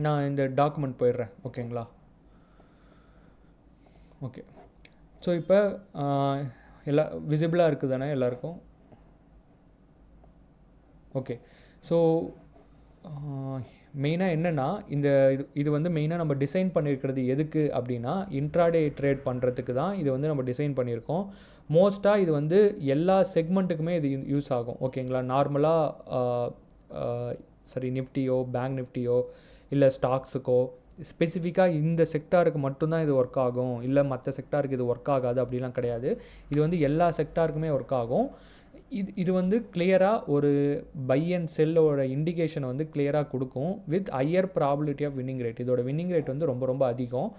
நான் இந்த டாக்குமெண்ட் போயிடுறேன். ஓகேங்களா? ஓகே. ஸோ இப்போ எல்லா விசிபிளாக இருக்குது தானே எல்லாருக்கும்? ஓகே. ஸோ மெயினாக என்னென்னா இது வந்து மெயினாக நம்ம டிசைன் பண்ணியிருக்கிறது எதுக்கு அப்படின்னா, இன்ட்ராடே ட்ரேட் பண்ணுறதுக்கு தான் இது வந்து நம்ம டிசைன் பண்ணியிருக்கோம். மோஸ்ட்டாக இது வந்து எல்லா செக்மெண்ட்டுக்குமே இது யூஸ் ஆகும். ஓகேங்களா? நார்மலாக சரி நிஃப்டியோ பேங்க் நிஃப்டியோ இல்லை ஸ்டாக்ஸுக்கோ ஸ்பெசிஃபிக்காக இந்த செக்டாருக்கு மட்டும்தான் இது ஒர்க் ஆகும், இல்லை மற்ற செக்டாருக்கு இது ஒர்க் ஆகாது அப்படிலாம் கிடையாது. இது வந்து எல்லா செக்டாருக்குமே ஒர்க் ஆகும். இது வந்து கிளியராக ஒரு பை அண்ட் செல்லோட இண்டிகேஷனை வந்து கிளியராக கொடுக்கும் with higher probability of winning rate. இதோட வின்னிங் ரேட் வந்து ரொம்ப ரொம்ப அதிகம்.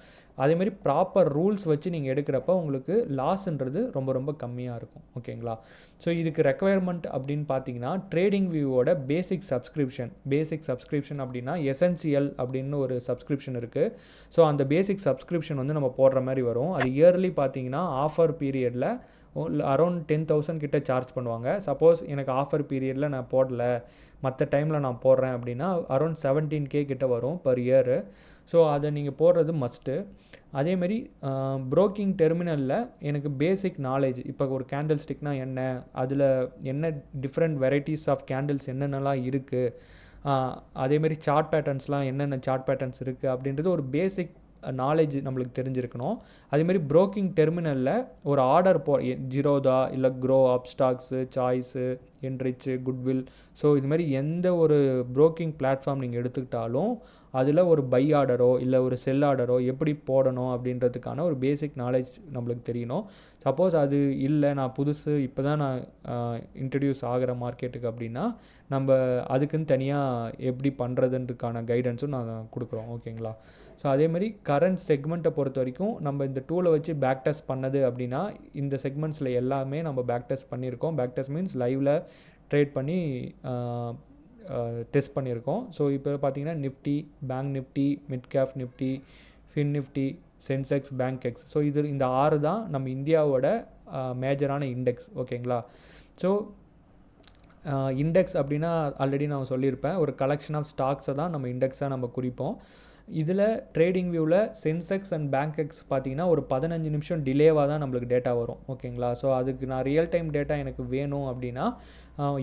அதேமாதிரி ப்ராப்பர் ரூல்ஸ் வச்சு நீங்கள் எடுக்கிறப்ப உங்களுக்கு லாஸ்ன்றது ரொம்ப ரொம்ப கம்மியாக இருக்கும். ஓகேங்களா? ஸோ இதுக்கு ரெக்குவயர்மெண்ட் அப்படின்னு பார்த்தீங்கன்னா ட்ரேடிங் வியூவோட பேசிக் சப்ஸ்கிரிப்ஷன் அப்படின்னா எசென்சியல் அப்படின்னு ஒரு சப்ஸ்கிரிப்ஷன் இருக்குது. ஸோ அந்த பேசிக் சப்ஸ்கிரிப்ஷன் வந்து நம்ம போடுற மாதிரி வரும். அது இயர்லி பார்த்தீங்கன்னா ஆஃபர் பீரியடில் அரௌண்ட் 10,000 கிட்ட சார்ஜ் பண்ணுவாங்க. சப்போஸ் எனக்கு ஆஃபர் பீரியடில் நான் போடல, மற்ற டைமில் நான் போடுறேன் அப்படின்னா அரௌண்ட் 17K கிட்ட வரும் பர் இயரு. ஸோ அதை நீங்கள் போடுறது மஸ்ட்டு. அதேமாரி ப்ரோக்கிங் டெர்மினலில் எனக்கு பேசிக் நாலேஜ், இப்போ ஒரு கேண்டில் ஸ்டிக்னால் என்ன, அதில் என்ன டிஃப்ரெண்ட் வெரைட்டிஸ் ஆஃப் கேண்டில்ஸ் என்னென்னலாம் இருக்குது, அதேமாரி சார்ட் பேட்டர்ன்ஸ்லாம் என்னென்ன சார்ட் பேட்டர்ன்ஸ் இருக்குது அப்படின்றது ஒரு பேசிக் நாலேஜ் நம்மளுக்கு தெரிஞ்சிருக்கணும். அதேமாதிரி ப்ரோக்கிங் டெர்மினலில் ஒரு ஆர்டர் ஜிரோதா இல்லை க்ரோ அப்ஸ்டாக்ஸு சாய்ஸு என்ரிச்சு குட்வில், ஸோ இதுமாதிரி எந்த ஒரு ப்ரோக்கிங் பிளாட்ஃபார்ம் நீங்கள் எடுத்துக்கிட்டாலும் அதில் ஒரு பை ஆர்டரோ இல்லை ஒரு செல் ஆர்டரோ எப்படி போடணும் அப்படின்றதுக்கான ஒரு பேசிக் நாலேஜ் நம்மளுக்கு தெரியணும். சப்போஸ் அது இல்லை, நான் புதுசு இப்போ தான் நான் இன்ட்ரடியூஸ் ஆகிற மார்க்கெட்டுக்கு அப்படின்னா நம்ம அதுக்குன்னு தனியாக எப்படி பண்ணுறதுன்றதுக்கான கைடன்ஸும் நான் கொடுக்குறோம். ஓகேங்களா? ஸோ அதேமாதிரி கரண்ட் செக்மெண்ட்டை பொறுத்த வரைக்கும் நம்ம இந்த டூலை வச்சு பேக் டெஸ்ட் பண்ணது அப்படின்னா இந்த செக்மெண்ட்ஸில் எல்லாமே நம்ம பேக் டெஸ்ட் பண்ணியிருக்கோம். பேக் டெஸ்ட் மீன்ஸ் லைவில் ட்ரேட் பண்ணி டெஸ்ட் பண்ணியிருக்கோம். ஸோ இப்போ பார்த்தீங்கன்னா Nifty, bank Nifty, mid cap Nifty, fin Nifty, Sensex, bank X, so இந்த 6 தான் நம்ம இந்தியாவோட மேஜரான இண்டெக்ஸ். ஓகேங்களா? ஸோ இண்டெக்ஸ் அப்படின்னா ஆல்ரெடி நான் சொல்லியிருப்பேன், ஒரு கலெக்ஷன் ஆஃப் ஸ்டாக்ஸை தான் நம்ம இண்டெக்ஸாக நம்ம குறிப்போம். இதில் ட்ரேடிங் வியூவில் சென்செக்ஸ் அண்ட் பேங்க் எக்ஸ் பார்த்தீங்கன்னா ஒரு 15 நிமிஷம் டிலேவாக தான் நம்மளுக்கு டேட்டா வரும். ஓகேங்களா? ஸோ அதுக்கு நான் ரியல் டைம் டேட்டா எனக்கு வேணும் அப்படின்னா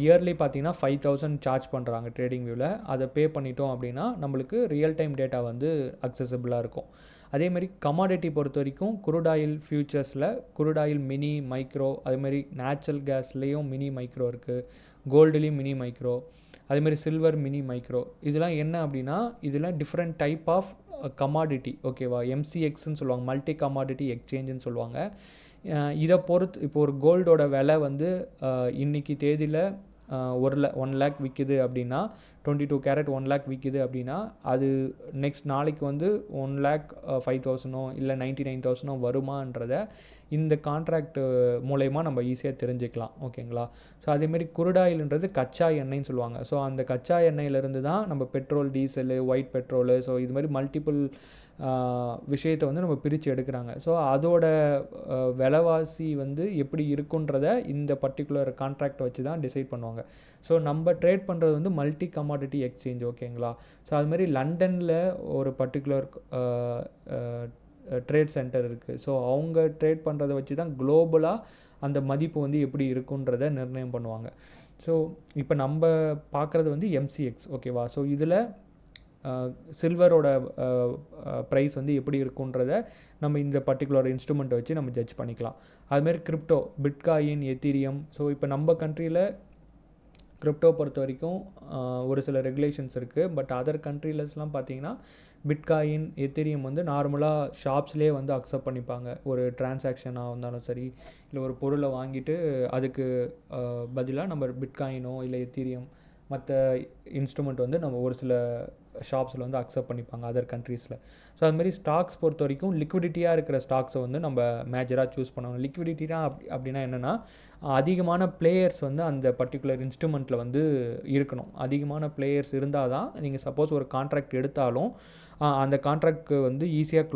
இயர்லி பார்த்தீங்கன்னா 5,000 சார்ஜ் பண்ணுறாங்க ட்ரேடிங் வியூவில். அதை பே பண்ணிட்டோம் அப்படின்னா நம்மளுக்கு ரியல் டைம் டேட்டா வந்து அக்சசபிளாக இருக்கும். அதேமாதிரி கமாடிட்டி பொறுத்த வரைக்கும் குரூடாயில் ஃபியூச்சர்ஸில் குரூடாயில் மினி மைக்ரோ, அதேமாதிரி நேச்சுரல் கேஸ்லேயும் மினி மைக்ரோ இருக்குது, கோல்டுலேயும் மினி மைக்ரோ, அதேமாதிரி சில்வர் மினி மைக்ரோ. இதெல்லாம் என்ன அப்படின்னா இதெல்லாம் டிஃப்ரெண்ட் டைப் ஆஃப் கமாடிட்டி. ஓகேவா? MCXன்னு சொல்லுவாங்க, மல்டி கமாடிட்டி எக்ஸ்சேஞ்சுன்னு சொல்லுவாங்க. இதை பொறுத்து இப்போ ஒரு கோல்டோட விலை வந்து இன்றைக்கி தேதியில் 1 lakh விற்கிது அப்படின்னா, 22 கேரட் 1 lakh விற்கிது அப்படின்னா அது நெக்ஸ்ட் நாளைக்கு வந்து 1,05,000 இல்லை 99,000 வருமான்றதை இந்த கான்ட்ராக்ட் மூலயமா நம்ம ஈஸியாக தெரிஞ்சுக்கலாம். ஓகேங்களா? ஸோ அதேமாரி குருடாயில்ன்றது கச்சா எண்ணெய்ன்னு சொல்லுவாங்க. ஸோ அந்த கச்சா எண்ணெயிலேருந்து தான் நம்ம petrol, diesel, white petrol, so இது மாதிரி மல்டிபிள் விஷயத்தை வந்து நம்ம பிரித்து எடுக்கிறாங்க. ஸோ அதோட விலைவாசி வந்து எப்படி இருக்குன்றத இந்த பர்டிகுலர் கான்ட்ராக்ட் வச்சு தான் டிசைட் பண்ணுவாங்க. ஸோ நம்ம ட்ரேட் பண்ணுறது வந்து மல்டி கமாடிட்டி எக்ஸ்சேஞ்ச். ஓகேங்களா? ஸோ அதுமாதிரி லண்டனில் ஒரு பர்டிகுலர் ட்ரேட் சென்டர் இருக்குது. ஸோ அவங்க ட்ரேட் பண்ணுறதை வச்சு தான் குளோபலாக அந்த மதிப்பு வந்து எப்படி இருக்குன்றதை நிர்ணயம் பண்ணுவாங்க. ஸோ இப்போ நம்ம பார்க்குறது வந்து MCX. ஓகேவா? ஸோ இதில் சில்வரோட ப்ரைஸ் வந்து எப்படி இருக்குன்றத நம்ம இந்த பர்டிகுலர் இன்ஸ்ட்ருமெண்ட்டை வச்சு நம்ம ஜட்ஜ் பண்ணிக்கலாம். அதுமாதிரி கிரிப்டோ, பிட்காயின், எத்தீரியம். ஸோ இப்போ நம்ம கண்ட்ரியில் கிரிப்டோ பொறுத்த வரைக்கும் ஒரு சில ரெகுலேஷன்ஸ் இருக்குது. பட் அதர் கண்ட்ரிலஸ்லாம் பார்த்தீங்கன்னா பிட்காயின், எத்தீரியம் வந்து நார்மலாக ஷாப்ஸ்லேயே வந்து அக்செப்ட் பண்ணிப்பாங்க. ஒரு டிரான்சாக்ஷனாக இருந்தாலும் சரி, இல்லை ஒரு பொருளை வாங்கிட்டு அதுக்கு பதிலாக நம்ம பிட்காயினோ இல்லை எத்தீரியம் மற்ற இன்ஸ்ட்ருமெண்ட் வந்து நம்ம ஒரு சில ஷாப்ஸில் வந்து அக்செப்ட் பண்ணிப்பாங்க அதர் கண்ட்ரீஸில். ஸோ அதுமாதிரி ஸ்டாக்ஸ் பொறுத்த வரைக்கும் லிக்விடிட்டியாக இருக்கிற ஸ்டாக்ஸை வந்து நம்ம மேஜராக சூஸ் பண்ணணும். லிக்விடிட்டினா அப்படின்னா என்னென்னா அதிகமான பிளேயர்ஸ் வந்து அந்த பர்டிகுலர் இன்ஸ்ட்ருமெண்ட்டில் வந்து இருக்கணும். அதிகமான பிளேயர்ஸ் இருந்தால் தான் நீங்கள் சப்போஸ் ஒரு கான்ட்ராக்ட் எடுத்தாலும் அந்த கான்ட்ராக்ட் வந்து ஈஸியாக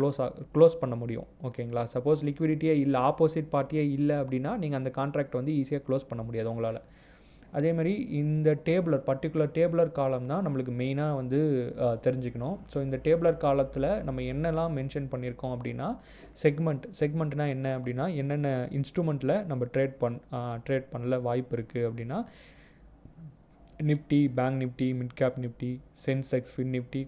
க்ளோஸ் பண்ண முடியும். ஓகேங்களா? சப்போஸ் லிக்விடிட்டியே இல்லை, ஆப்போசிட் பார்ட்டியே இல்லை அப்படின்னா நீங்கள் அந்த கான்ட்ராக்ட் வந்து ஈஸியாக க்ளோஸ் பண்ண முடியாது உங்களால். அதே மாதிரி இந்த பர்டிகுலர் டேபிளர் காலம் தான் நம்மளுக்கு மெயினாக வந்து தெரிஞ்சுக்கணும். ஸோ இந்த டேபிளர் காலத்தில் நம்ம என்னெல்லாம் மென்ஷன் பண்ணியிருக்கோம் அப்படின்னா, செக்மெண்ட்னா என்ன அப்படின்னா, என்னென்ன இன்ஸ்ட்ருமெண்ட்டில் நம்ம ட்ரேட் பண்ணல வாய்ப்பு இருக்குது அப்படின்னா, Nifty, bank Nifty, mid cap Nifty, Sensex, fin Nifty,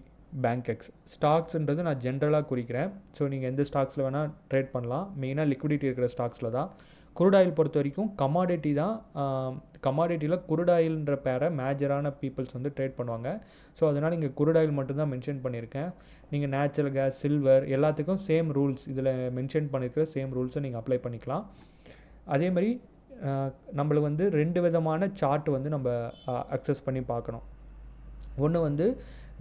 Bankex. ஸ்டாக்ஸ்ன்றது நான் ஜென்ரலாக குறிக்கிறேன். ஸோ நீங்கள் எந்த ஸ்டாக்ஸில் வேணால் ட்ரேட் பண்ணலாம். மெயினாக லிக்விடிட்டி இருக்கிற ஸ்டாக்ஸில் தான். குரூட் ஆயில் பொறுத்த வரைக்கும் கமாடிட்டி தான். கமாடிட்டியில் குரூட் ஆயில்ன்ற பேரை மேஜரான பீப்புள்ஸ் வந்து ட்ரேட் பண்ணுவாங்க. ஸோ அதனால் இங்கே குரூட் ஆயில் மட்டும்தான் மென்ஷன் பண்ணியிருக்கேன். நீங்கள் நேச்சுரல் கேஸ், சில்வர் எல்லாத்துக்கும் சேம் ரூல்ஸ், இதில் மென்ஷன் பண்ணியிருக்கிற சேம் ரூல்ஸை நீங்கள் அப்ளை பண்ணிக்கலாம். அதேமாதிரி நம்மளுக்கு வந்து 2 விதமான சார்ட் வந்து நம்ம அக்சஸ் பண்ணி பார்க்கணும். ஒன்று வந்து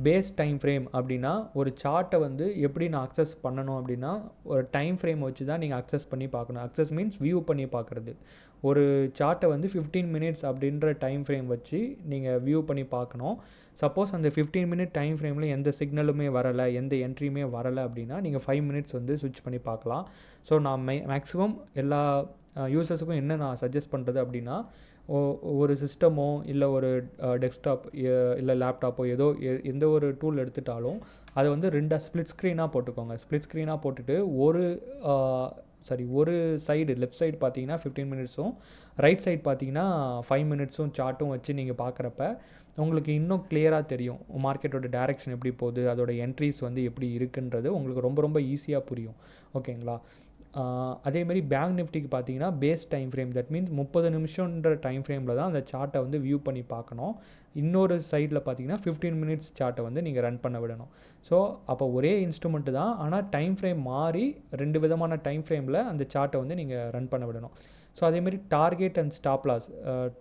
பேஸ் டைம் ஃப்ரேம் அப்படின்னா, ஒரு சார்ட்டை வந்து எப்படி நான் அக்சஸ் பண்ணணும் அப்படின்னா, ஒரு டைம் ஃப்ரேம் வச்சு தான் நீங்கள் அக்சஸ் பண்ணி பார்க்கணும். அக்சஸ் மீன்ஸ் வியூ பண்ணி பார்க்குறது. ஒரு சார்ட்டை வந்து 15 மினிட்ஸ் அப்படின்ற டைம் ஃப்ரேம் வச்சு நீங்கள் வியூ பண்ணி பார்க்கணும். சப்போஸ் அந்த 15 மினிட் டைம் ஃப்ரேமில் எந்த சிக்னலுமே வரலை, எந்த என்ட்ரியுமே வரலை அப்படின்னா, நீங்கள் 5 மினிட்ஸ் வந்து ஸ்விட்ச் பண்ணி பார்க்கலாம். ஸோ நான் மேக்ஸிமம் எல்லா யூசர்ஸுக்கும் என்ன நான் சஜஸ்ட் பண்ணுறது அப்படின்னா, ஒரு சிஸ்டமோ இல்லை ஒரு டெஸ்க்டாப் இல்லை லேப்டாப்போ எந்த ஒரு டூல் எடுத்துட்டாலும் அதை வந்து 2 ஸ்ப்ளிட் ஸ்க்ரீனாக போட்டுக்கோங்க. ஸ்ப்ளிட் ஸ்க்ரீனாக போட்டுட்டு ஒரு சைடு லெஃப்ட் சைடு பார்த்தீங்கன்னா 15 மினிட்ஸும், ரைட் சைடு பார்த்தீங்கன்னா 5 மினிட்ஸும் சார்ட்டும் வச்சு நீங்கள் பார்க்குறப்ப உங்களுக்கு இன்னும் கிளியராக தெரியும் மார்க்கெட்டோட டைரெக்ஷன் எப்படி போகுது, அதோட என்ட்ரிஸ் வந்து எப்படி இருக்குன்றது உங்களுக்கு ரொம்ப ரொம்ப ஈஸியாக புரியும். ஓகேங்களா? அதேமாதிரி பேங்க் நிஃப்டிக்கு பார்த்தீங்கன்னா base time frame, that means 30 நிமிஷம்ன்ற டைம் ஃப்ரேமில் தான் அந்த சார்ட்டை வந்து வியூ பண்ணி பார்க்கணும். இன்னொரு சைடில் பார்த்தீங்கன்னா 15 மினிட்ஸ் சார்ட்டை வந்து நீங்கள் ரன் பண்ண விடணும். ஸோ அப்போ ஒரே இன்ஸ்ட்ருமெண்ட்டு தான், ஆனால் டைம் ஃப்ரேம் மாறி 2 விதமான டைம் ஃப்ரேமில் அந்த சார்ட்டை வந்து நீங்கள் ரன் பண்ண விடணும். ஸோ அதேமாதிரி target and stop loss.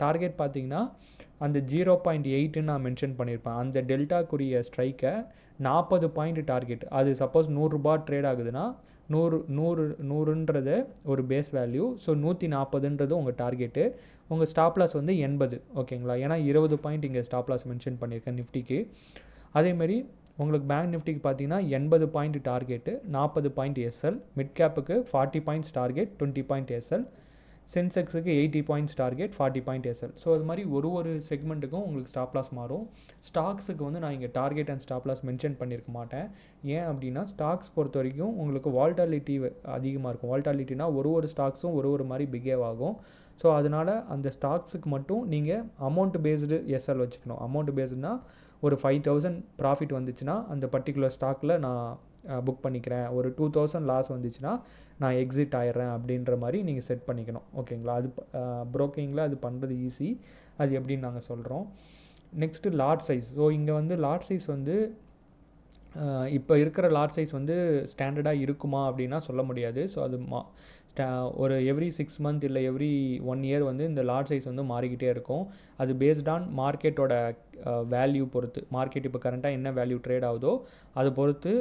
Target பார்த்தீங்கன்னா அந்த 0.8 நான் மென்ஷன் பண்ணியிருப்பேன். அந்த டெல்டாக்குரிய ஸ்ட்ரைக்கை 40 பாயிண்ட் டார்கெட். அது சப்போஸ் 100 ரூபா ட்ரேட் ஆகுதுன்னா 100ன்றது ஒரு பேஸ் வேல்யூ. ஸோ 140ன்றது உங்கள் டார்கெட்டு. உங்கள் ஸ்டாப் லாஸ் வந்து 80. ஓகேங்களா? ஏன்னா 20 பாயிண்ட் இங்கே ஸ்டாப் லாஸ் மென்ஷன் பண்ணியிருக்கேன் நிஃப்டிக்கு. அதேமாதிரி உங்களுக்கு பேங்க் நிஃப்டிக்கு பார்த்தீங்கன்னா 80 point target, 40 point SL. Mid கேப்புக்கு 40 பாயிண்ட்ஸ் டார்கெட், 20 பாயிண்ட் எஸ்எல். சென்செக்ஸுக்கு 80 points target, 40 point SL. So அது மாதிரி ஒரு செக்மெண்ட்டுக்கும் உங்களுக்கு ஸ்டாப் லாஸ் மாறும். ஸ்டாக்ஸுக்கு வந்து நான் இங்கே target and stop loss mention பண்ணியிருக்க மாட்டேன். ஏன் அப்படின்னா, ஸ்டாக்ஸ் பொறுத்த வரைக்கும் உங்களுக்கு வால்டாலிட்டி அதிகமாக இருக்கும். வால்டாலிட்டினா ஒரு ஸ்டாக்ஸும் ஒரு மாதிரி பிஹேவ் ஆகும். ஸோ அதனால் அந்த ஸ்டாக்ஸுக்கு மட்டும் நீங்கள் அமௌண்ட் பேஸ்டு எஸ்எல் வச்சுக்கணும். அமௌண்ட் பேஸ்டுனா ஒரு 5000 ப்ராஃபிட் வந்துச்சுன்னா அந்த பர்டிகுலர் ஸ்டாக்கில் நான் புக் பண்ணிக்கிறேன். ஒரு 2000 லாஸ் வந்துச்சுன்னா நான் எக்ஸிட் ஆயிடுறேன் அப்படின்ற மாதிரி நீங்கள் செட் பண்ணிக்கணும். ஓகேங்களா? அது ப்ரோக்கிங்கில் அது பண்ணுறது ஈஸி. அது எப்படின்னு நாங்கள் சொல்கிறோம். Next lot size. ஸோ இங்கே வந்து லாட் சைஸ் வந்து இப்போ இருக்கிற லாட் சைஸ் வந்து ஸ்டாண்டர்டாக இருக்குமா அப்படின்னா சொல்ல முடியாது. ஸோ அது ஒரு எவ்ரி 6 மந்த் இல்லை எவ்ரி 1 இயர் வந்து இந்த லாட் சைஸ் வந்து மாறிக்கிட்டே இருக்கும். அது பேஸ்ட் ஆன் மார்க்கெட்டோட வேல்யூ பொறுத்து. மார்க்கெட் இப்போ கரண்ட்டாக என்ன வேல்யூ ட்ரேட் ஆகுதோ அதை பொறுத்து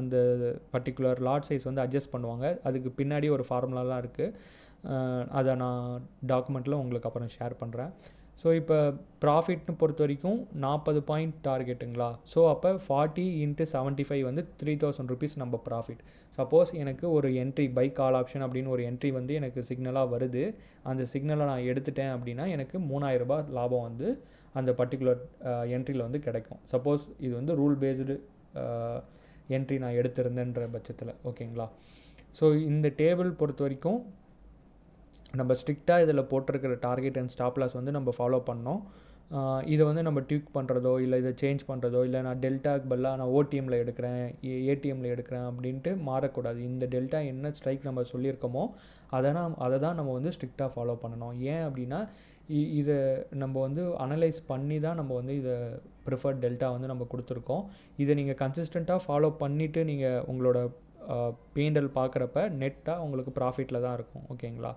அந்த பர்டிகுலர் லாட் சைஸ் வந்து அட்ஜஸ்ட் பண்ணுவாங்க. அதுக்கு பின்னாடி ஒரு ஃபார்முலாலாம் இருக்குது. அதை நான் டாக்குமெண்ட்டில் உங்களுக்கு அப்புறம் ஷேர் பண்ணுறேன். ஸோ இப்போ ப்ராஃபிட்னு பொறுத்த வரைக்கும் 40 பாயிண்ட் டார்கெட்டுங்களா. ஸோ அப்போ 40 × 75 வந்து 3000 ருபீஸ் நம்ம ப்ராஃபிட். சப்போஸ் எனக்கு ஒரு என்ட்ரி பை கால் ஆப்ஷன் அப்படின்னு ஒரு என்ட்ரி வந்து எனக்கு சிக்னலாக வருது. அந்த சிக்னலை நான் எடுத்துட்டேன் அப்படின்னா எனக்கு 3000 ரூபாய் லாபம் வந்து அந்த பர்டிகுலர் என்ட்ரியில் வந்து கிடைக்கும். சப்போஸ் இது வந்து ரூல் பேஸ்டு என்ட்ரி நான் எடுத்திருந்தேன்ற பட்சத்தில். ஓகேங்களா? ஸோ இந்த டேபிள் பொறுத்த வரைக்கும் நம்ம ஸ்ட்ரிக்டாக இதில் போட்டிருக்கிற டார்கெட் அண்ட் ஸ்டாப் லாஸ் வந்து நம்ம ஃபாலோ பண்ணோம். இதை வந்து நம்ம ட்வீக் பண்ணுறதோ இல்லை இதை சேஞ்ச் பண்ணுறதோ இல்லை நான் டெல்டாக்கு பதிலாக நான் ஓடிஎம்மில் எடுக்கிறேன், ஏடிஎம்மில் எடுக்கிறேன் அப்படின்ட்டு மாறக்கூடாது. இந்த டெல்டா என்ன ஸ்ட்ரைக் நம்ம சொல்லியிருக்கோமோ அதை தான் நம்ம வந்து ஸ்ட்ரிக்டாக ஃபாலோ பண்ணணும். ஏன் அப்படின்னா இதை நம்ம வந்து அனலைஸ் பண்ணி தான் நம்ம வந்து இதை ப்ரிஃபர்ட் டெல்டா வந்து நம்ம கொடுத்துருக்கோம். இதை நீங்கள் கன்சிஸ்டண்ட்டாக ஃபாலோ பண்ணிவிட்டு நீங்கள் உங்களோட P&L பார்க்குறப்ப நெட்டாக உங்களுக்கு ப்ராஃபிட்டில் தான் இருக்கும். ஓகேங்களா?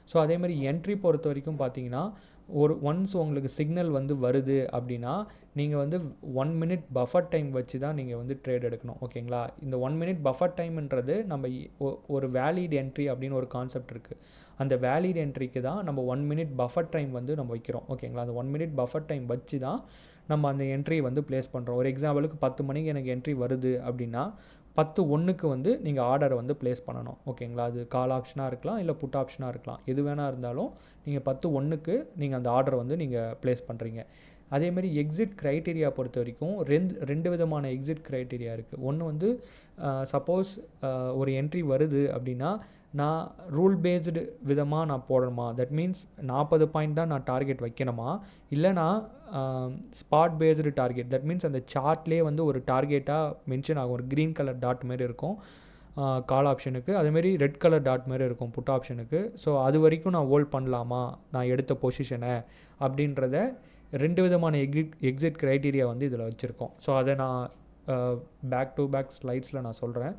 ஸோ அதேமாதிரி என்ட்ரி பொறுத்த வரைக்கும் பார்த்தீங்கன்னா ஒன்ஸ் உங்களுக்கு சிக்னல் வந்து வருது அப்படின்னா நீங்கள் வந்து 1 மினிட் பஃபர் டைம் வச்சு தான் நீங்கள் வந்து ட்ரேட் எடுக்கணும். ஓகேங்களா? இந்த 1 மினிட் பஃபர் டைம்ன்றது நம்ம ஒரு வேலிட் என்ட்ரி அப்படின்னு ஒரு கான்செப்ட் இருக்குது. அந்த வேலிட் என்ட்ரிக்கு தான் நம்ம 1 மினிட் பஃபர் டைம் வந்து நம்ம வைக்கிறோம். ஓகேங்களா? அந்த 1 மினிட் பஃபர் டைம் வச்சு தான் நம்ம அந்த என்ட்ரியை வந்து ப்ளேஸ் பண்ணுறோம். ஒரு எக்ஸாம்பிளுக்கு 10 மணிக்கு எனக்கு என்ட்ரி வருது அப்படின்னா 10:01 வந்து நீங்கள் ஆர்டரை வந்து ப்ளேஸ் பண்ணணும். ஓகேங்களா? அது கால் ஆப்ஷனாக இருக்கலாம் இல்லை புட் ஆப்ஷனாக இருக்கலாம். எது எது வேணால் இருந்தாலும் நீங்கள் 10:1க்கு நீங்கள் அந்த ஆர்டரை வந்து நீங்கள் ப்ளேஸ் பண்ணுறீங்க. அதேமாதிரி எக்ஸிட் க்ரைட்டீரியா பொறுத்த வரைக்கும் ரெண்டு விதமான எக்ஸிட் க்ரைட்டீரியா இருக்குது. ஒன்று வந்து சப்போஸ் ஒரு என்ட்ரி வருது அப்படின்னா நான் ரூல் பேஸ்டு விதமாக நான் போடணுமா, தட் மீன்ஸ் 40 பாயிண்ட் தான் நான் டார்கெட் வைக்கணுமா, இல்லை நான் spot based target, that means அந்த சார்ட்லேயே வந்து ஒரு டார்கெட்டாக மென்ஷன் ஆகும். ஒரு க்ரீன் கலர் டாட் மாரி இருக்கும் கால் ஆப்ஷனுக்கு, அதேமாரி ரெட் கலர் டாட் மாரி இருக்கும் புட் ஆப்ஷனுக்கு. ஸோ அது வரைக்கும் நான் ஹோல்ட் பண்ணலாமா நான் எடுத்த பொசிஷனை அப்படின்றத ரெண்டு விதமான எக்ஸிட் க்ரைட்டீரியா வந்து இதில் வச்சுருக்கோம். ஸோ அதை நான் பேக் டு பேக் ஸ்லைட்ஸில் நான் சொல்கிறேன்.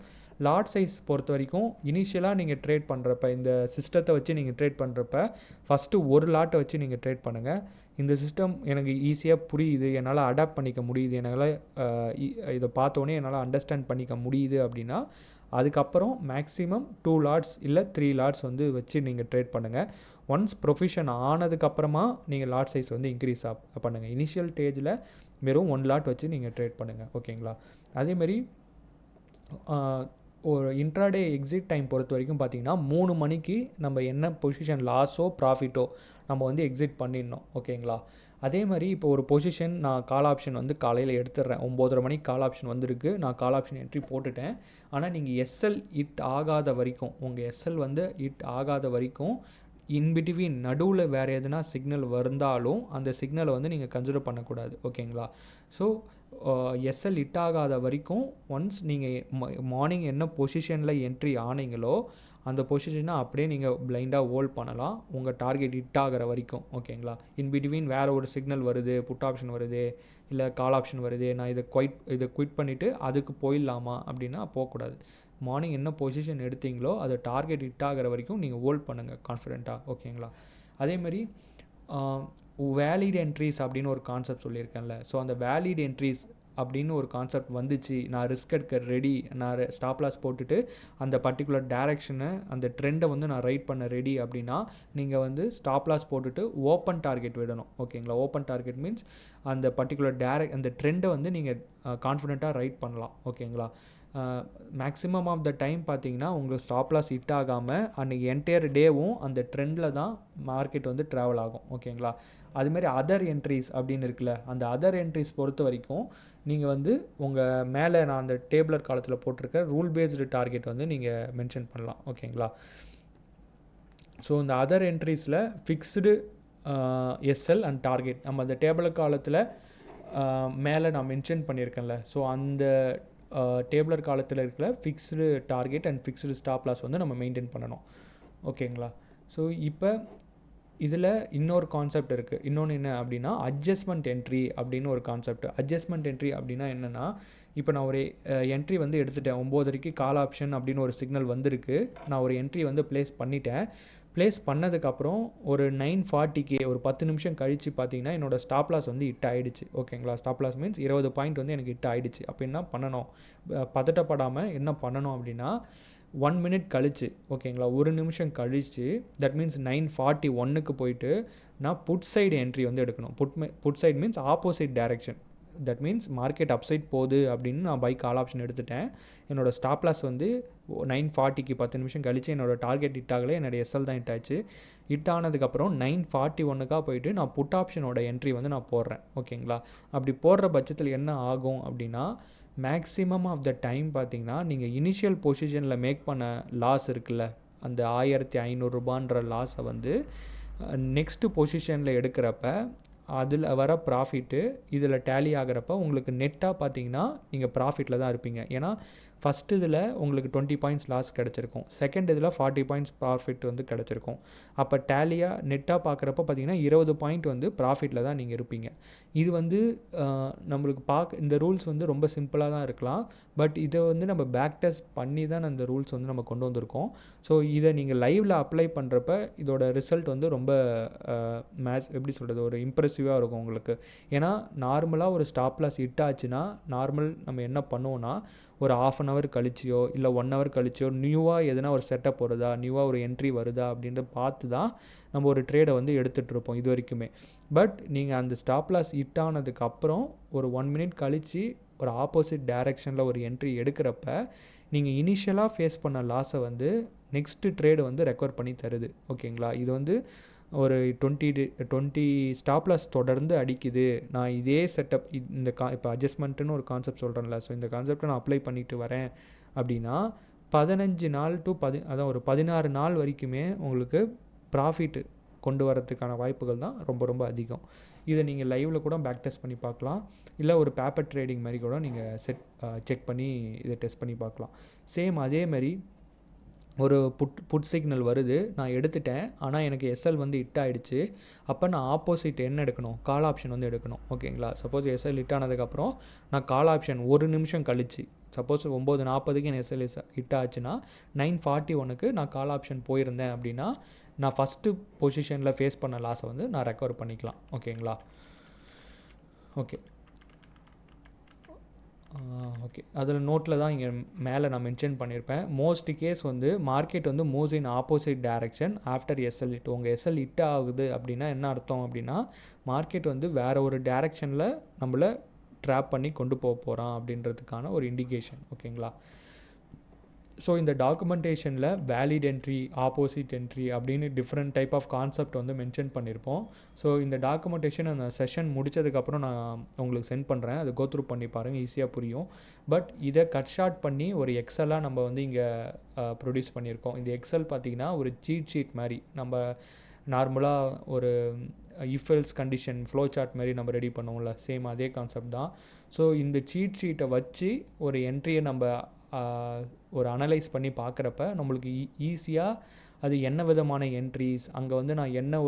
லாட் சைஸ் பொறுத்த வரைக்கும் இனிஷியலாக நீங்கள் ட்ரேட் பண்ணுறப்ப, இந்த சிஸ்டத்தை வச்சு நீங்கள் ட்ரேட் பண்ணுறப்ப ஃபஸ்ட்டு ஒரு லாட்டை வச்சு நீங்கள் ட்ரேட் பண்ணுங்கள். இந்த சிஸ்டம் எனக்கு ஈஸியாக புரியுது, என்னால் அடாப்ட் பண்ணிக்க முடியுது, என்னால் இதை பார்த்தோன்னே என்னால் அண்டர்ஸ்டாண்ட் பண்ணிக்க முடியுது அப்படின்னா அதுக்கப்புறம் மேக்ஸிமம் 2 லாட்ஸ் இல்லை 3 லாட்ஸ் வந்து வச்சு நீங்கள் ட்ரேட் பண்ணுங்கள். ஒன்ஸ் ப்ரொஃபிஷன் ஆனதுக்கப்புறமா நீங்கள் லாட் சைஸ் வந்து இன்க்ரீஸ் பண்ணுங்கள். இனிஷியல் ஸ்டேஜில் வெறும் 1 லாட் வச்சு நீங்கள் ட்ரேட் பண்ணுங்கள். ஓகேங்களா? அதேமாதிரி ஒரு இன்ட்ராடே எக்ஸிட் டைம் பொறுத்த வரைக்கும் பார்த்திங்கன்னா 3 மணிக்கு நம்ம என்ன பொசிஷன் லாஸோ ப்ராஃபிட்டோ நம்ம வந்து எக்ஸிட் பண்ணிடணும். ஓகேங்களா? அதே மாதிரி இப்போ ஒரு பொசிஷன் நான் கால் ஆப்ஷன் வந்து காலையில் எடுத்துடுறேன், 9:30 மணிக்கு கால் ஆப்ஷன் வந்திருக்கு, நான் கால் ஆப்ஷன் என்ட்ரி போட்டுட்டேன். ஆனால் நீங்கள் எஸ்எல் ஹிட் ஆகாத வரைக்கும், உங்கள் எஸ்எல் வந்து ஹிட் ஆகாத வரைக்கும் இன்பிட்வீன் நடுவில் வேறு எதுனா சிக்னல் வந்தாலும் அந்த சிக்னலை வந்து நீங்கள் கன்சிடர் பண்ணக்கூடாது. ஓகேங்களா? ஸோ எஸ்எல் ஹிட் ஆகாத வரைக்கும் ஒன்ஸ் நீங்கள் மார்னிங் என்ன பொசிஷனில் என்ட்ரி ஆனீங்களோ அந்த பொசிஷனை அப்படியே நீங்கள் பிளைண்டாக ஹோல்ட் பண்ணலாம் உங்கள் டார்கெட் ஹிட் ஆகிற வரைக்கும். ஓகேங்களா? இன்பிட்வீன் வேறு ஒரு சிக்னல் வருது, புட் ஆப்ஷன் வருது, இல்லை கால் ஆப்ஷன் வருது, நான் இதை குவிட் பண்ணிவிட்டு அதுக்கு போயிடலாமா அப்படின்னா போகக்கூடாது. மார்னிங் என்ன பொசிஷன் எடுத்தீங்களோ அதை டார்கெட் ஹிட் ஆகிற வரைக்கும் நீங்கள் ஹோல்ட் பண்ணுங்கள் கான்ஃபிடென்ட்டாக. ஓகேங்களா? அதேமாதிரி வேலிட் என்ட்ரிஸ் அப்படின்னு ஒரு கான்செப்ட் சொல்லியிருக்கேன்ல, ஸோ அந்த வேலிட் என்ட்ரிஸ் அப்படின்னு ஒரு கான்செப்ட் வந்துச்சு, நான் ரிஸ்க் எடுக்க ரெடி, நான் ஸ்டாப் லாஸ் போட்டுட்டு அந்த பர்டிகுலர் டைரெக்ஷனை அந்த ட்ரெண்டை வந்து நான் ரைட் பண்ண ரெடி அப்படின்னா நீங்கள் வந்து ஸ்டாப் லாஸ் போட்டுட்டு ஓப்பன் டார்கெட் விடணும். ஓகேங்களா? ஓப்பன் டார்கெட் மீன்ஸ் அந்த பர்டிகுலர் அந்த ட்ரெண்டை வந்து நீங்கள் கான்ஃபிடென்ட்டாக ரைட் பண்ணலாம். ஓகேங்களா? மேக்ஸிமம் ஆஃப் த டைம் பார்த்தீங்கன்னா உங்களுக்கு ஸ்டாப் லாஸ் ஹிட் ஆகாமல் அன்றைக்கி என்டையர் டேவும் அந்த ட்ரெண்டில் தான் மார்க்கெட் வந்து ட்ராவல் ஆகும். ஓகேங்களா? அதுமாதிரி அதர் என்ட்ரிஸ் அப்படின்னு இருக்குல்ல, அந்த அதர் என்ட்ரிஸ் பொறுத்த வரைக்கும் நீங்கள் வந்து உங்கள் மேலே நான் அந்த டேபிளர் காலத்தில் போட்டிருக்க ரூல் பேஸ்டு டார்கெட் வந்து நீங்கள் மென்ஷன் பண்ணலாம். ஓகேங்களா? ஸோ இந்த அதர் என்ட்ரிஸில் ஃபிக்ஸ்டு எஸ்எல் அண்ட் டார்கெட் நம்ம அந்த டேபிளர் காலத்தில் மேலே நான் மென்ஷன் பண்ணியிருக்கேன்ல, ஸோ அந்த டேபிளர் காலத்தில் இருக்கிற fixed target and fixed stop loss வந்து நம்ம மெயின்டைன் பண்ணணும். ஓகேங்களா? ஸோ இப்போ இதில் இன்னொரு கான்செப்ட் இருக்குது. இன்னொன்று என்ன அப்படின்னா அட்ஜஸ்ட்மெண்ட் என்ட்ரி அப்படின்னு ஒரு கான்செப்ட். அட்ஜஸ்ட்மெண்ட் என்ட்ரி அப்படின்னா என்னென்னா, இப்போ நான் ஒரு என்ட்ரி வந்து எடுத்துட்டேன், 9:30 கால் ஆப்ஷன் அப்படின்னு ஒரு சிக்னல் வந்திருக்கு, நான் ஒரு என்ட்ரி வந்து ப்ளேஸ் பண்ணிட்டேன். ப்ளேஸ் பண்ணதுக்கப்புறம் ஒரு 9:40க்கு ஒரு 10 நிமிஷம் கழித்து பார்த்தீங்கன்னா என்னோடய ஸ்டாப் லாஸ் வந்து ஹிட் ஆகிடுச்சு. ஓகேங்களா? ஸ்டாப் லாஸ் மீன்ஸ் 20 பாயிண்ட் வந்து எனக்கு ஹிட் ஆகிடுச்சு. அப்போ என்ன பண்ணணும், பதட்டப்படாமல் என்ன பண்ணணும் அப்படின்னா 1 மினிட் கழிச்சு, ஓகேங்களா, 1 நிமிஷம் கழிச்சு, தட் மீன்ஸ் 9:41க்கு போயிட்டு நான் புட் சைடு என்ட்ரி வந்து எடுக்கணும். Put side means opposite direction. That means market upside போகுது அப்படின்னு நான் பை கால் ஆப்ஷன் எடுத்துட்டேன். என்னோடய ஸ்டாப் லாஸ் வந்து 9:40க்கு 10 நிமிஷம் கழிச்சு என்னோடய டார்கெட் ஹிட் ஆகலை, என்னோடய எஸ்எல் தான் ஹிட் ஆச்சு. ஹிட் ஆனதுக்கப்புறம் 9:41க்காக போயிட்டு நான் புட் ஆப்ஷனோட என்ட்ரி வந்து நான் போடுறேன். ஓகேங்களா? அப்படி போடுற பட்சத்தில் என்ன ஆகும் அப்படின்னா மேக்ஸிமம் ஆஃப் த டைம் பார்த்தீங்கன்னா நீங்கள் இனிஷியல் பொசிஷனில் மேக் பண்ண லாஸ் இருக்குல்ல, அந்த 1500 லாஸை வந்து நெக்ஸ்ட்டு பொசிஷனில் எடுக்கிறப்ப அதில் வர ப்ராஃபிட்டு இதில் டேலி ஆகிறப்ப உங்களுக்கு நெட்டாக பார்த்தீங்கன்னா நீங்கள் ப்ராஃபிட்டில் தான் இருப்பீங்க. ஏன்னா ஃபஸ்ட் இதில் உங்களுக்கு 20 பாயிண்ட்ஸ் லாஸ் கிடச்சிருக்கும், செகண்ட் இதில் 40 பாயிண்ட்ஸ் ப்ராஃபிட் வந்து கிடச்சிருக்கும். அப்போ டேலியாக நெட்டாக பார்க்குறப்ப பார்த்தீங்கன்னா 20 பாயிண்ட் வந்து ப்ராஃபிட்டில் தான் நீங்கள் இருப்பீங்க. இது வந்து நம்மளுக்கு இந்த ரூல்ஸ் வந்து ரொம்ப சிம்பிளாக தான் இருக்கலாம், பட் இதை வந்து நம்ம பேக் டெஸ்ட் பண்ணி தான் அந்த ரூல்ஸ் வந்து நம்ம கொண்டு வந்திருக்கோம். ஸோ இதை நீங்கள் லைவில் அப்ளை பண்ணுறப்ப இதோட ரிசல்ட் வந்து ரொம்ப எப்படி சொல்கிறது, ஒரு இம்ப்ரெசிவாக இருக்கும் உங்களுக்கு. ஏன்னா நார்மலாக ஒரு ஸ்டாப் லாஸ் ஹிட் ஆச்சுன்னா நம்ம என்ன பண்ணுவோன்னா ஒரு 1/2 hour கழிச்சியோ இல்லை 1 hour கழிச்சியோ நியூவாக எதனா ஒரு செட்டப் வருதா, நியூவாக ஒரு என்ட்ரி வருதா அப்படின்ற பார்த்து தான் நம்ம ஒரு ட்ரேடை வந்து எடுத்துகிட்ருப்போம் இது வரைக்குமே. பட் நீங்கள் அந்த ஸ்டாப் லாஸ் ஹிட் ஆனதுக்கப்புறம் ஒரு 1 minute கழித்து ஒரு ஆப்போசிட் டைரெக்ஷனில் ஒரு என்ட்ரி எடுக்கிறப்ப நீங்கள் இனிஷியலாக ஃபேஸ் பண்ண லாஸை வந்து நெக்ஸ்ட்டு ட்ரேடு வந்து ரெக்கவர் பண்ணி தருது. ஓகேங்களா? இது வந்து ஒரு 20 ஸ்டாப் லாஸ் தொடர்ந்து அடிக்குது, நான் இதே செட்டப் இந்த இப்போ அட்ஜஸ்ட்மெண்ட்டுன்னு ஒரு கான்செப்ட் சொல்கிறேன்ல, ஸோ இந்த கான்செப்டை நான் அப்ளை பண்ணிட்டு வரேன் அப்படின்னா 15 நாள் டு அதான் ஒரு 16 நாள் வரைக்குமே உங்களுக்கு ப்ராஃபிட்டு கொண்டு வரதுக்கான வாய்ப்புகள் தான் ரொம்ப ரொம்ப அதிகம். இதை நீங்கள் லைவில் கூட பேக் டெஸ்ட் பண்ணி பார்க்கலாம், இல்லை ஒரு பேப்பர் ட்ரேடிங் மாதிரி கூட நீங்கள் செக் பண்ணி இதை டெஸ்ட் பண்ணி பார்க்கலாம். சேம் அதே மாதிரி ஒரு புட் சிக்னல் வருது, நான் எடுத்துட்டேன், ஆனால் எனக்கு எஸ்எல் வந்து ஹிட் ஆகிடுச்சு. அப்போ நான் ஆப்போசிட் என்ன எடுக்கணும்? கால் ஆப்ஷன் வந்து எடுக்கணும். ஓகேங்களா? சப்போஸ் எஸ்எல் ஹிட் ஆனதுக்கப்புறம் நான் கால் ஆப்ஷன் 1 நிமிஷம் கழிச்சு, சப்போஸ் 9:40க்கு என் எஸ்எல் ஹிட் ஆச்சுன்னா 9:41க்கு நான் கால் ஆப்ஷன் போயிருந்தேன் அப்படின்னா நான் ஃபஸ்ட்டு பொசிஷனில் ஃபேஸ் பண்ண லாஸை வந்து நான் ரெக்கவர் பண்ணிக்கலாம். ஓகேங்களா? ஓகே அதில் நோட்டில் தான் இங்கே மேலே நான் மென்ஷன் பண்ணியிருப்பேன். மோஸ்ட் கேஸ் வந்து மார்க்கெட் வந்து moves in opposite direction after SL hit. உங்கள் எஸ்எல் ஹிட் ஆகுது அப்படின்னா என்ன அர்த்தம் அப்படின்னா மார்க்கெட் வந்து வேறு ஒரு டைரக்ஷனில் நம்மளை ட்ராப் பண்ணி கொண்டு போக போகிறான் அப்படின்றதுக்கான ஒரு இண்டிகேஷன். ஓகேங்களா? ஸோ இந்த டாக்குமெண்டேஷனில் வேலிட் என்ட்ரி, ஆப்போசிட் என்ட்ரி அப்படின்னு டிஃப்ரெண்ட் டைப் ஆஃப் கான்செப்ட் வந்து மென்ஷன் பண்ணியிருப்போம். ஸோ இந்த டாக்குமெண்டேஷன் அந்த செஷன் முடித்ததுக்கப்புறம் நான் உங்களுக்கு சென்ட் பண்ணுறேன், அதை கோத்ரூ பண்ணி பாருங்கள், ஈஸியாக புரியும். பட் இதை கட் ஷார்ட் பண்ணி ஒரு எக்ஸலாக நம்ம வந்து இங்கே ப்ரொடியூஸ் பண்ணியிருக்கோம். இந்த எக்ஸல் பார்த்திங்கன்னா ஒரு சீட் ஷீட் மாதிரி, நம்ம நார்மலாக ஒரு இஃபெல்ஸ் கண்டிஷன் ஃப்ளோ சார்ட் மாதிரி நம்ம ரெடி பண்ணுவோம்ல, சேம் அதே கான்செப்ட் தான். ஸோ இந்த சீட் ஷீட்டை வச்சு ஒரு என்ட்ரியை நம்ம ஒரு அனலைஸ் பண்ணி பார்க்குறப்ப நம்மளுக்கு ஈஸியாக அது என்ன விதமான என்ட்ரிஸ், அங்கே வந்து நான் என்ன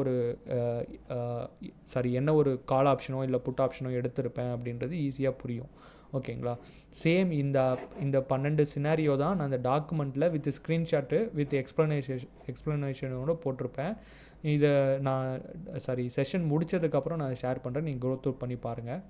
ஒரு கால் ஆப்ஷனோ இல்லை புட் ஆப்ஷனோ எடுத்திருப்பேன் அப்படின்றது ஈஸியாக புரியும். ஓகேங்களா? சேம் இந்த 12 சினாரியோ தான் நான் அந்த டாக்குமெண்ட்டில் வித் ஸ்க்ரீன்ஷாட்டு வித் எக்ஸ்ப்ளனேஷனோட போட்டிருப்பேன். இதை நான் செஷன் முடித்ததுக்கப்புறம் நான் ஷேர் பண்ணுறேன், நீங்கள் க்ரோ த்ரூ பண்ணி பாருங்கள்.